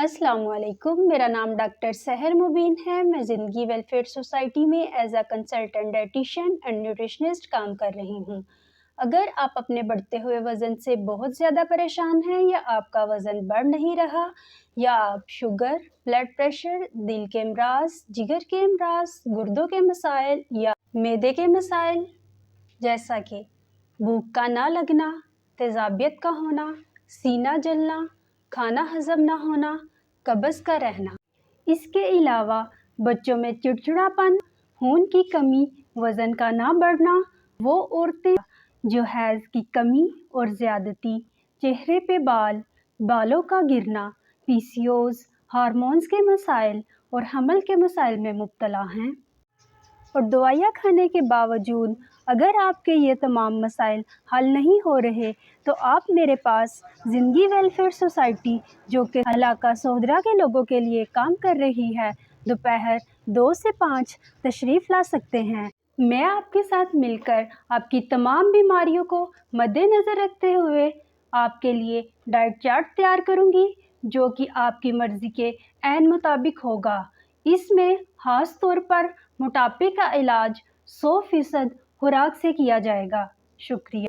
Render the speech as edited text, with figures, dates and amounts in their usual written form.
अस्सलाम वालेकुम। मेरा नाम डॉक्टर सहर मुबीन है। मैं ज़िंदगी वेलफेयर सोसाइटी में as a consultant dietitian and nutritionist काम कर रही हूँ। अगर आप अपने बढ़ते हुए वज़न से बहुत ज़्यादा परेशान हैं या आपका वज़न बढ़ नहीं रहा या आप शुगर, ब्लड प्रेशर, दिल के अमराज, जिगर के अमराज, गुर्दों के मसाइल या मैदे के मसाइल जैसा कि भूख का ना लगना, तेज़ाबियत का होना, सीना जलना, खाना हज़म ना होना, कब्ज़ का रहना। इसके अलावा बच्चों में चिड़चिड़ापन, खून की कमी, वज़न का ना बढ़ना, वो औरतें जो हैज़ की कमी और ज़्यादती, चेहरे पे बालों का गिरना, पीसीओएस, हार्मोन्स के मसाइल और हमल के मसाइल में मुब्तला हैं और दवाइयाँ खाने के बावजूद अगर आपके ये तमाम मसाइल हल नहीं हो रहे तो आप मेरे पास ज़िंदगी वेलफेयर सोसाइटी जो कि इलाका सोहदरा के लोगों के लिए काम कर रही है, दोपहर 2 से 5 तशरीफ़ ला सकते हैं। मैं आपके साथ मिलकर आपकी तमाम बीमारियों को मद्देनज़र रखते हुए आपके लिए डाइट चार्ट तैयार करूँगी जो कि आपकी मर्ज़ी के ऐन मुताबिक होगा। इसमें ख़ास तौर पर मोटापे का इलाज 100% खुराक से किया जाएगा। शुक्रिया।